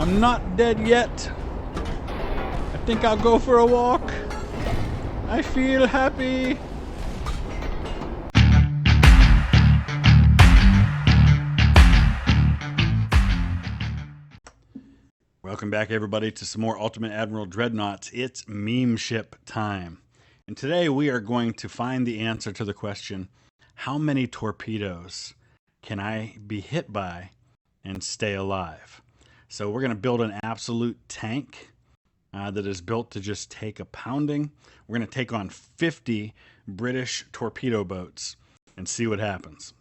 I'm not dead yet. I think I'll go for a walk. I feel happy. Welcome back, everybody, to some more Ultimate Admiral Dreadnoughts. It's MEMESHIP time. And today we are going to find the answer to the question, how many torpedoes can I be hit by and stay alive? So we're going to build an absolute tank that is built to just take a pounding. We're going to take on 50 British torpedo boats and see what happens.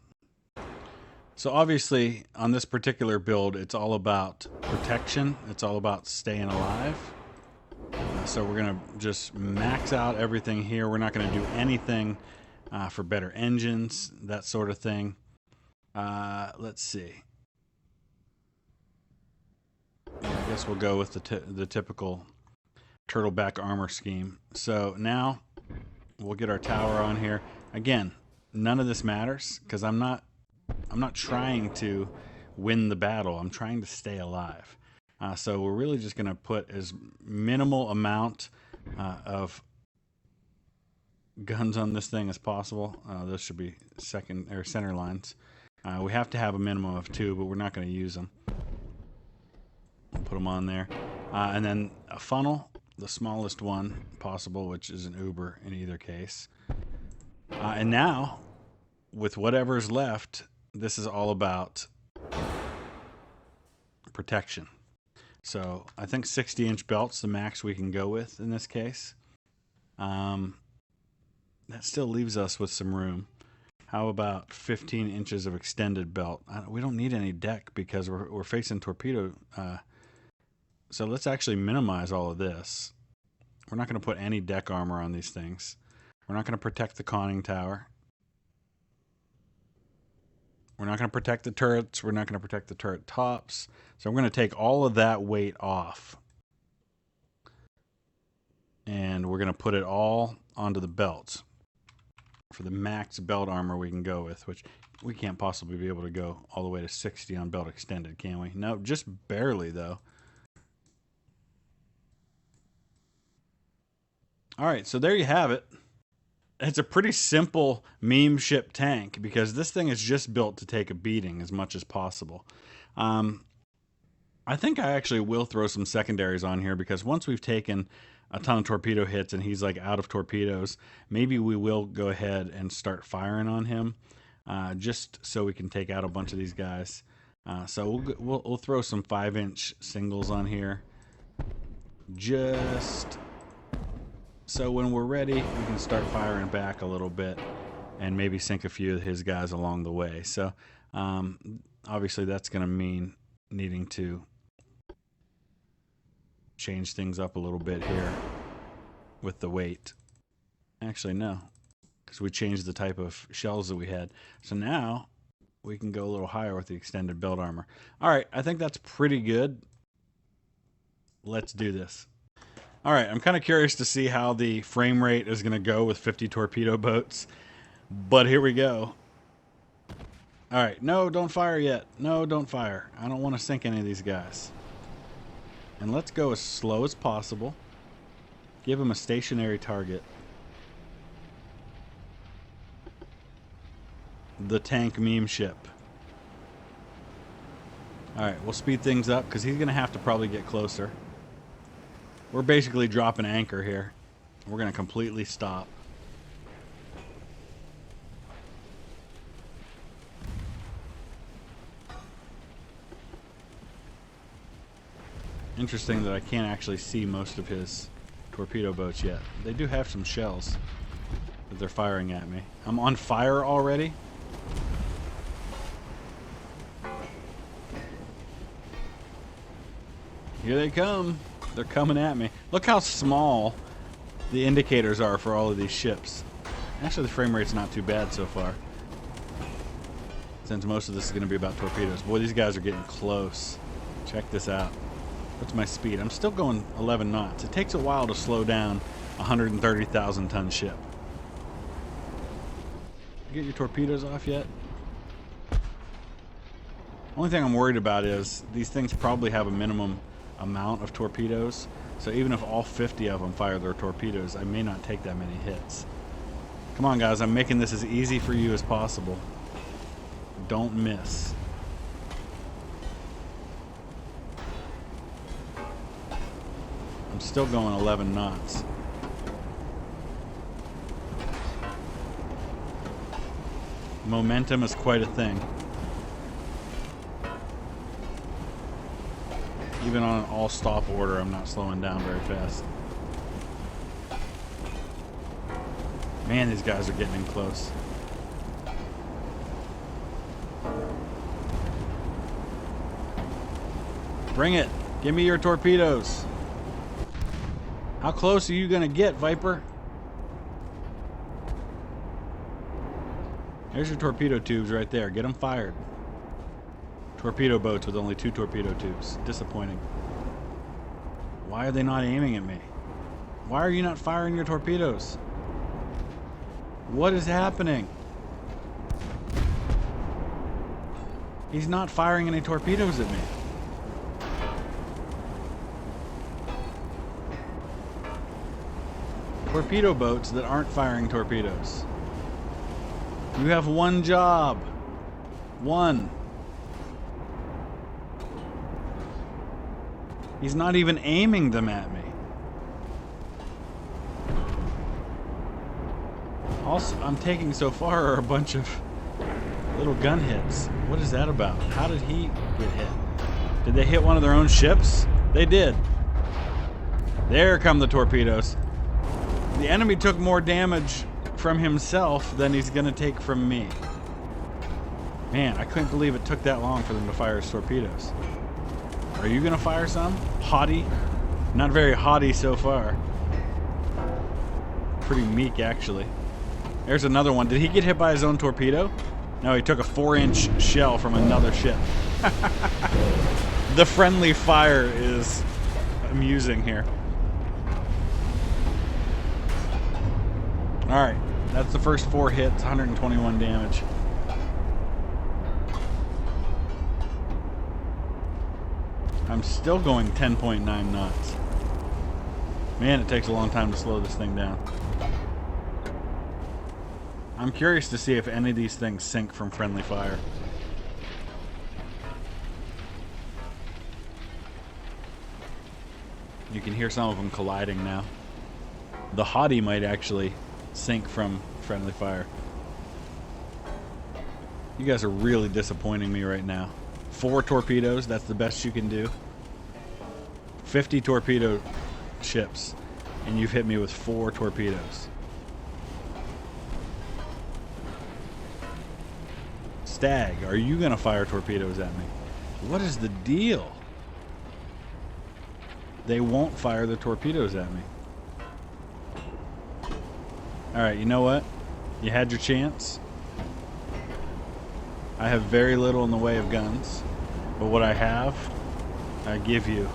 So obviously on this particular build, it's all about protection. It's all about staying alive. So we're going to just max out everything here. We're not going to do anything for better engines, that sort of thing. Let's see. Yeah, I guess we'll go with the typical turtleback armor scheme. So now we'll get our tower on here. Again, none of this matters because I'm not trying to win the battle. I'm trying to stay alive. So we're really just going to put as minimal amount of guns on this thing as possible. Those should be center lines. We have to have a minimum of 2, but we're not going to use them. We'll put them on there. And then a funnel, the smallest one possible, which is an Uber in either case. And now, with whatever's left, this is all about protection. So I think 60-inch belt's the max we can go with in this case. That still leaves us with some room. How about 15 inches of extended belt? We don't need any deck because we're facing torpedo. So let's actually minimize all of this. We're not going to put any deck armor on these things. We're not going to protect the conning tower. We're not going to protect the turrets. We're not going to protect the turret tops. So I'm going to take all of that weight off. And we're going to put it all onto the belts. For the max belt armor we can go with, which we can't possibly be able to go all the way to 60 on belt extended, can we? No, just barely, though. All right, so there you have it. It's a pretty simple MEMESHIP tank because this thing is just built to take a beating as much as possible. I think I actually will throw some secondaries on here because once we've taken a ton of torpedo hits and he's like out of torpedoes, maybe we will go ahead and start firing on him just so we can take out a bunch of these guys. So we'll throw some 5-inch singles on here just so when we're ready, we can start firing back a little bit and maybe sink a few of his guys along the way. So obviously that's going to mean needing to change things up a little bit here with the weight. Actually, no, because we changed the type of shells that we had. So now we can go a little higher with the extended belt armor. All right, I think that's pretty good. Let's do this. All right, I'm kind of curious to see how the frame rate is going to go with 50 torpedo boats, but here we go. All right, no, don't fire yet. No, don't fire. I don't want to sink any of these guys. And let's go as slow as possible. Give them a stationary target. The tank MEMESHIP. All right, we'll speed things up because he's going to have to probably get closer. We're basically dropping anchor here. We're going to completely stop. Interesting that I can't actually see most of his torpedo boats yet. They do have some shells that they're firing at me. I'm on fire already. Here they come. They're coming at me. Look how small the indicators are for all of these ships. Actually, the frame rate's not too bad so far, since most of this is going to be about torpedoes. Boy, these guys are getting close. Check this out. What's my speed? I'm still going 11 knots. It takes a while to slow down a 130,000 ton ship. Get your torpedoes off yet? Only thing I'm worried about is these things probably have a minimum amount of torpedoes. So even if all 50 of them fire their torpedoes, I may not take that many hits. Come on, guys. I'm making this as easy for you as possible. Don't miss. I'm still going 11 knots. Momentum is quite a thing. Even on an all-stop order, I'm not slowing down very fast. Man, these guys are getting in close. Bring it! Give me your torpedoes! How close are you gonna get, Viper? There's your torpedo tubes right there. Get them fired. Torpedo boats with only 2 torpedo tubes. Disappointing. Why are they not aiming at me? Why are you not firing your torpedoes? What is happening? He's not firing any torpedoes at me. Torpedo boats that aren't firing torpedoes. You have one job. One. He's not even aiming them at me. Also, I'm taking so far are a bunch of little gun hits. What is that about? How did he get hit? Did they hit one of their own ships? They did. There come the torpedoes. The enemy took more damage from himself than he's gonna take from me. Man, I couldn't believe it took that long for them to fire his torpedoes. Are you gonna fire some? Haughty? Not very haughty so far. Pretty meek, actually. There's another one. Did he get hit by his own torpedo? No, he took a 4-inch shell from another ship. The friendly fire is amusing here. Alright, that's the first 4 hits, 121 damage. I'm still going 10.9 knots. Man, it takes a long time to slow this thing down. I'm curious to see if any of these things sink from friendly fire. You can hear some of them colliding now. The Haughty might actually sink from friendly fire. You guys are really disappointing me right now. 4 torpedoes, that's the best you can do. 50 torpedo ships, and you've hit me with 4 torpedoes. Stag, are you gonna fire torpedoes at me? What is the deal? They won't fire the torpedoes at me. Alright, you know what? You had your chance. I have very little in the way of guns, but what I have, I give you.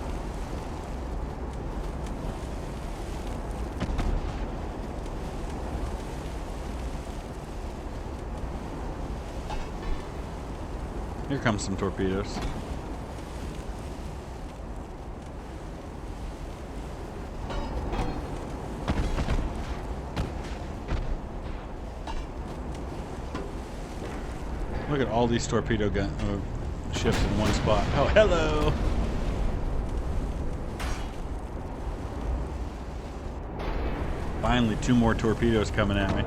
Here comes some torpedoes. Look at all these torpedo ships in one spot. Oh, hello! Finally, 2 more torpedoes coming at me.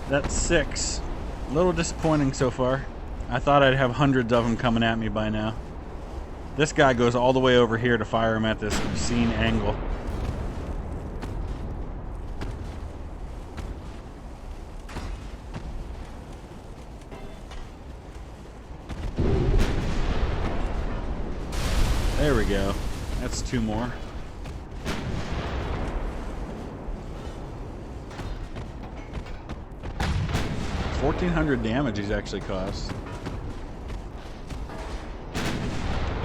That's 6. A little disappointing so far. I thought I'd have hundreds of them coming at me by now. This guy goes all the way over here to fire him at this obscene angle. There we go. That's 2 more. $1,400 damage he's actually caused.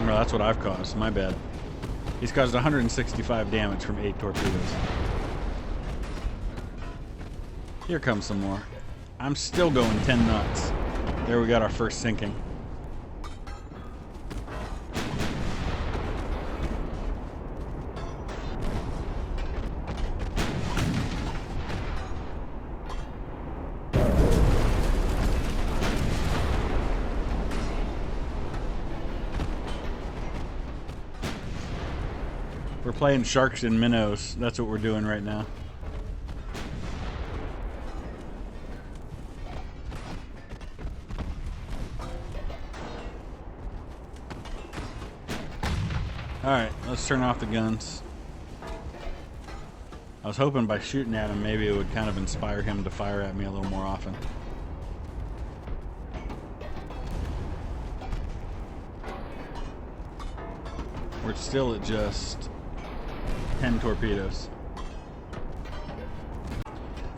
Well, that's what I've caused. My bad. He's caused 165 damage from 8 torpedoes. Here comes some more. I'm still going 10 knots. There we got our first sinking. We're playing sharks and minnows. That's what we're doing right now. Alright, let's turn off the guns. I was hoping by shooting at him maybe it would kind of inspire him to fire at me a little more often. We're still at just 10 torpedoes.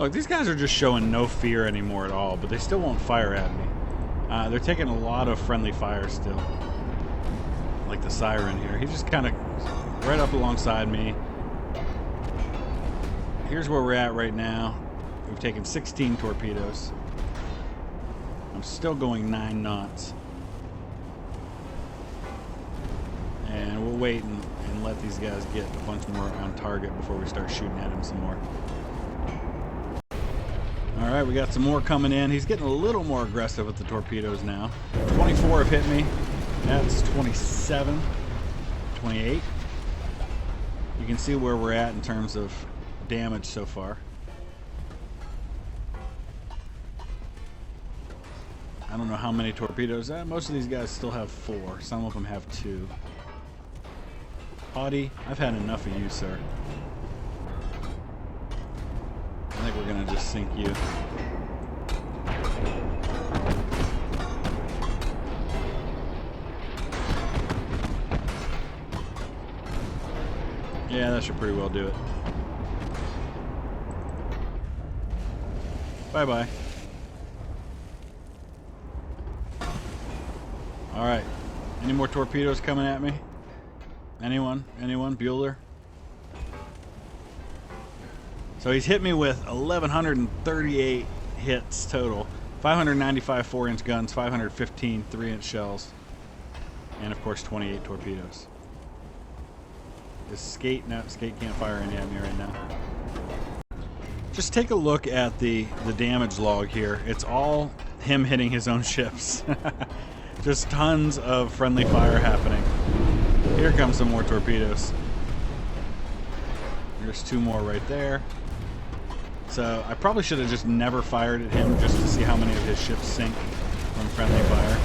Look, these guys are just showing no fear anymore at all, but they still won't fire at me. They're taking a lot of friendly fire still. Like the siren here. He's just kind of right up alongside me. Here's where we're at right now. We've taken 16 torpedoes. I'm still going 9 knots. And we'll wait and let these guys get a bunch more on target before we start shooting at him some more. Alright, we got some more coming in. He's getting a little more aggressive with the torpedoes now. 24 have hit me. That's 27, 28. You can see where we're at in terms of damage so far. I don't know how many torpedoes. Most of these guys still have 4. Some of them have 2. Haughty, I've had enough of you, sir. I think we're gonna just sink you. Yeah, that should pretty well do it. Bye-bye. Alright. Any more torpedoes coming at me? Anyone? Anyone? Bueller? So he's hit me with 1,138 hits total. 595 4-inch guns, 515 3-inch shells, and of course 28 torpedoes. Is Skate? No, Skate can't fire any at me right now. Just take a look at the damage log here. It's all him hitting his own ships. Just tons of friendly fire happening. Here comes some more torpedoes. There's 2 more right there. So I probably should have just never fired at him just to see how many of his ships sink from friendly fire.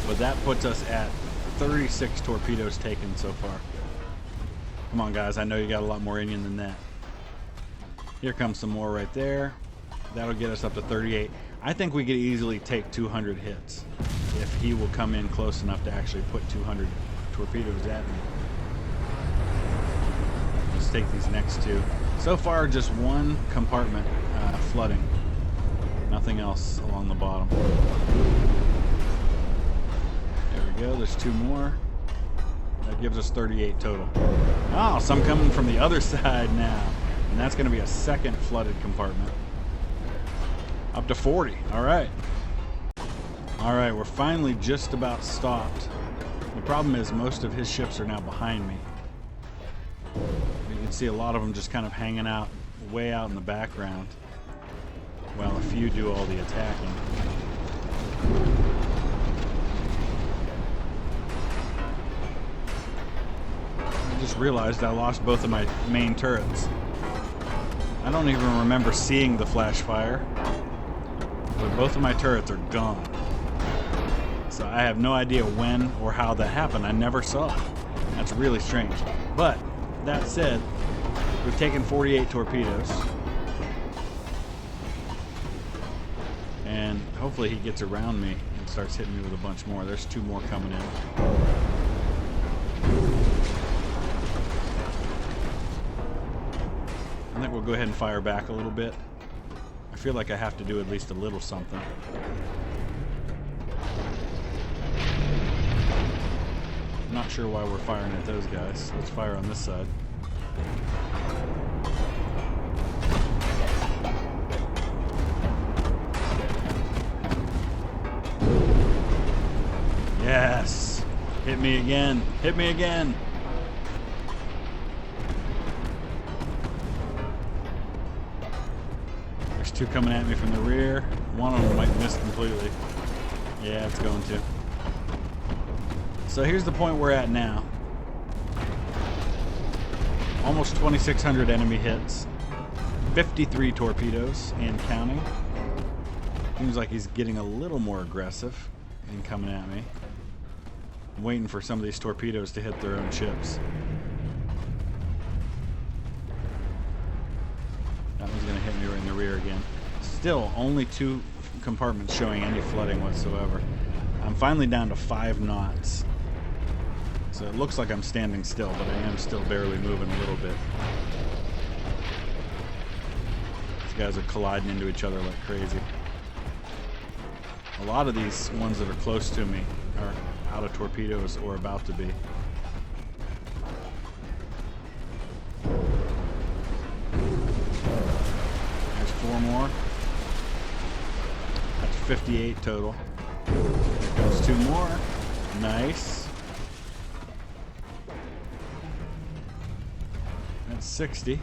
But that puts us at 36 torpedoes taken so far. Come on, guys. I know you got a lot more in you than that. Here comes some more right there. That'll get us up to 38. I think we could easily take 200 hits if he will come in close enough to actually put 200 torpedoes at me. Let's take these next 2. So far, just 1 compartment flooding. Nothing else along the bottom. There we go. There's 2 more. That gives us 38 total. Oh, some coming from the other side now. And that's going to be a second flooded compartment. Up to 40. All right. All right, we're finally just about stopped. The problem is most of his ships are now behind me. You can see a lot of them just kind of hanging out way out in the background while a few do all the attacking. I just realized I lost both of my main turrets. I don't even remember seeing the flash fire, but both of my turrets are gone. So I have no idea when or how that happened. I never saw it. That's really strange. But that said, we've taken 48 torpedoes. And hopefully he gets around me and starts hitting me with a bunch more. There's 2 more coming in. I think we'll go ahead and fire back a little bit. I feel like I have to do at least a little something. Not sure why we're firing at those guys. Let's fire on this side. Yes! Hit me again! Hit me again! There's two coming at me from the rear. One of them might miss completely. Yeah, it's going to. So here's the point we're at now. Almost 2,600 enemy hits. 53 torpedoes and counting. Seems like he's getting a little more aggressive in coming at me. I'm waiting for some of these torpedoes to hit their own ships. That one's going to hit me right in the rear again. Still, only 2 compartments showing any flooding whatsoever. I'm finally down to 5 knots. So it looks like I'm standing still, but I am still barely moving a little bit. These guys are colliding into each other like crazy. A lot of these ones that are close to me are out of torpedoes or about to be. There's 4 more. That's 58 total. There goes 2 more. Nice. That's 60.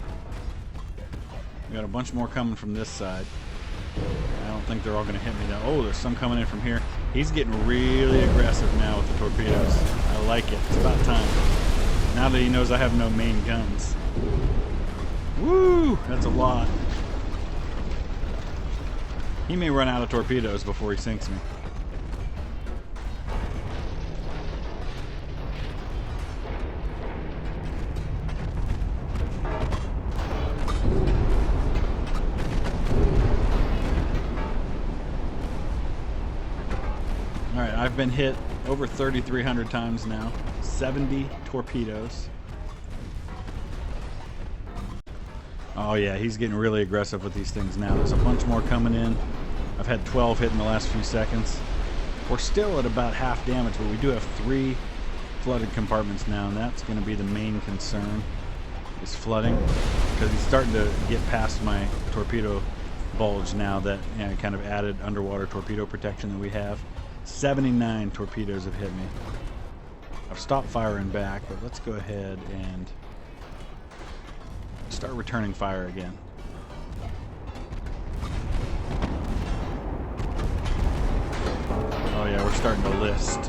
We got a bunch more coming from this side. I don't think they're all going to hit me now. Oh, there's some coming in from here. He's getting really aggressive now with the torpedoes. I like it. It's about time. Now that he knows I have no main guns. Woo! That's a lot. He may run out of torpedoes before he sinks me. Alright, I've been hit over 3,300 times now. 70 torpedoes. Oh yeah, he's getting really aggressive with these things now. There's a bunch more coming in. I've had 12 hit in the last few seconds. We're still at about half damage, but we do have 3 flooded compartments now, and that's going to be the main concern, is flooding. Because he's starting to get past my torpedo bulge now that kind of added underwater torpedo protection that we have. 79 torpedoes have hit me. I've stopped firing back, but let's go ahead and start returning fire again. Oh yeah, we're starting to list.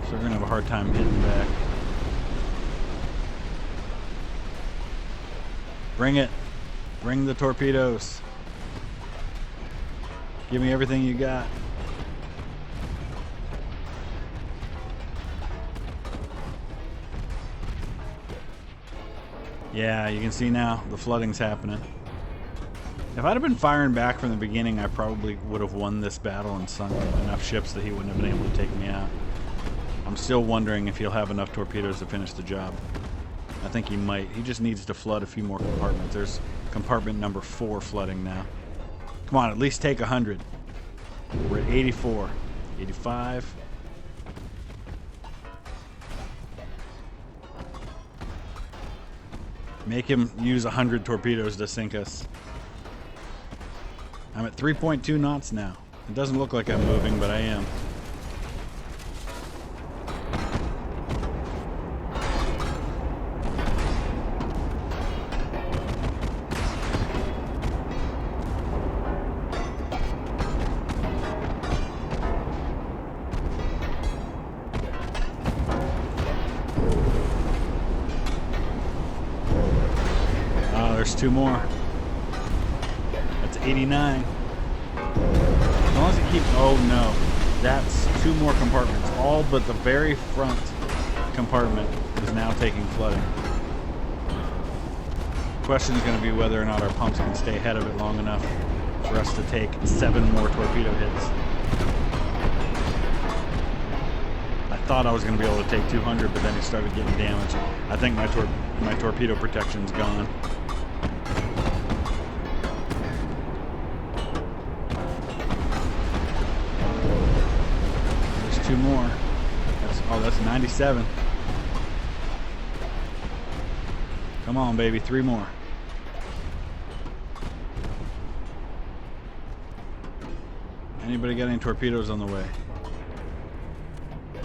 So we're gonna have a hard time hitting back. Bring it. Bring the torpedoes. Give me everything you got. Yeah, you can see now the flooding's happening. If I'd have been firing back from the beginning, I probably would have won this battle and sunk enough ships that he wouldn't have been able to take me out. I'm still wondering if he'll have enough torpedoes to finish the job. I think he might. He just needs to flood a few more compartments. There's compartment number 4 flooding now. Come on, at least take 100. We're at 84. 85. Make him use 100 torpedoes to sink us. I'm at 3.2 knots now. It doesn't look like I'm moving, but I am. There's 2 more. That's 89. As long as it keeps... Oh no. That's 2 more compartments. All but the very front compartment is now taking flooding. The question is going to be whether or not our pumps can stay ahead of it long enough for us to take 7 more torpedo hits. I thought I was going to be able to take 200, but then it started getting damaged. I think my torpedo protection's gone. 2 more. That's 97. Come on, baby, 3 more. Anybody got any torpedoes on the way?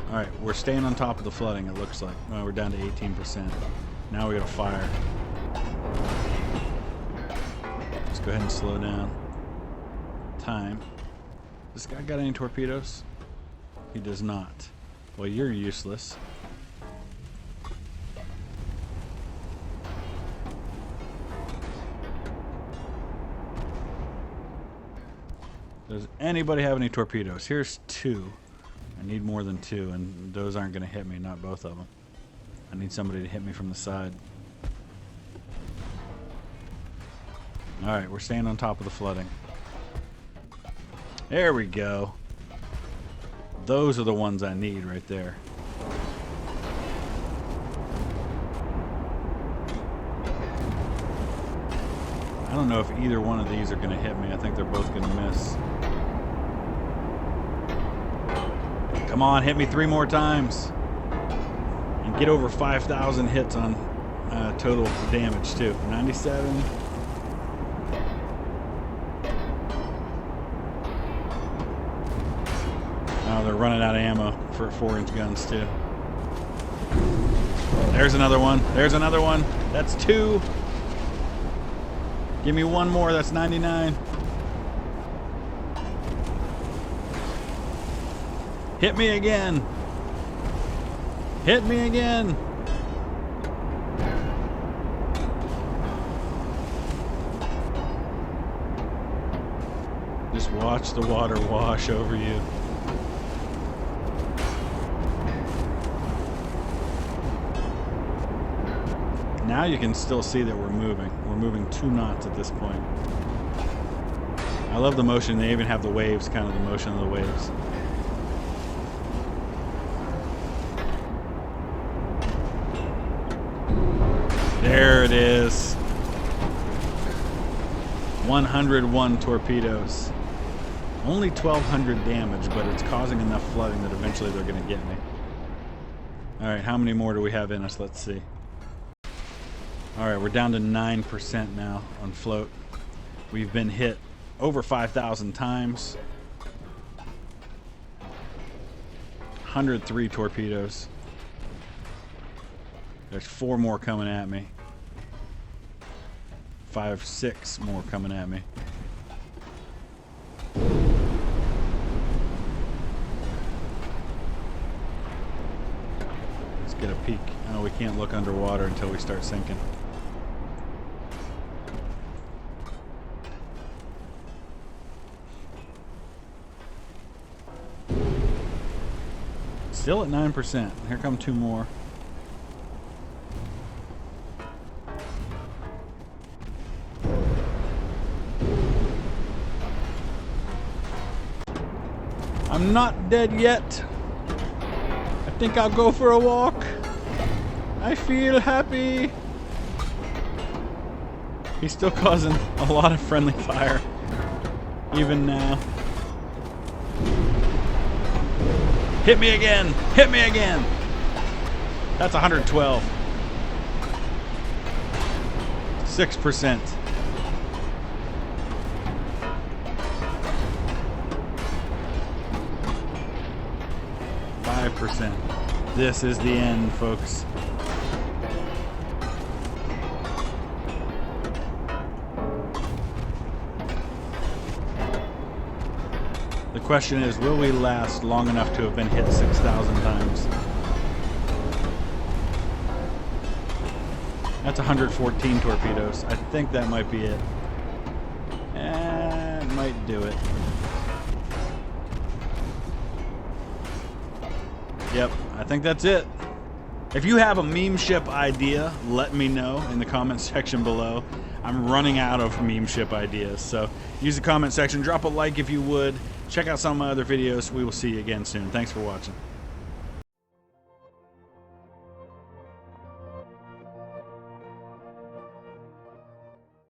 Alright, we're staying on top of the flooding, it looks like. Well, we're down to 18%. Now we gotta fire. Let's go ahead and slow down. Time. This guy got any torpedoes? He does not. Well, you're useless. Does anybody have any torpedoes? Here's 2. I need more than 2, and those aren't going to hit me, not both of them. I need somebody to hit me from the side. Alright, we're staying on top of the flooding. There we go. Those are the ones I need right there. I don't know if either one of these are going to hit me. I think they're both going to miss. Come on, hit me 3 more times. And get over 5,000 hits on total damage too. 97. Oh, they're running out of ammo for 4-inch guns too. There's another one. There's another one. That's 2. Give me 1 more. That's 99. Hit me again. Hit me again. Just watch the water wash over you. Now you can still see that we're moving. We're moving 2 knots at this point. I love the motion. They even have the waves, kind of the motion of the waves. There it is. 101 torpedoes. Only 1,200 damage, but it's causing enough flooding that eventually they're going to get me. Alright, how many more do we have in us? Let's see. Alright, we're down to 9% now on float. We've been hit over 5,000 times. 103 torpedoes. There's 4 more coming at me. 5, 6 more coming at me. Let's get a peek. Oh, we can't look underwater until we start sinking. Still at 9%. Here come 2 more. I'm not dead yet. I think I'll go for a walk. I feel happy. He's still causing a lot of friendly fire, even now. Hit me again! Hit me again! That's 112. 6%. This is the end, folks. The question is, will we last long enough to have been hit 6,000 times? That's 114 torpedoes. I think that might be it. It might do it. Yep, I think that's it. If you have a meme ship idea, let me know in the comment section below. I'm running out of meme ship ideas, so use the comment section. Drop a like if you would. Check out some of my other videos. We will see you again soon. Thanks for watching.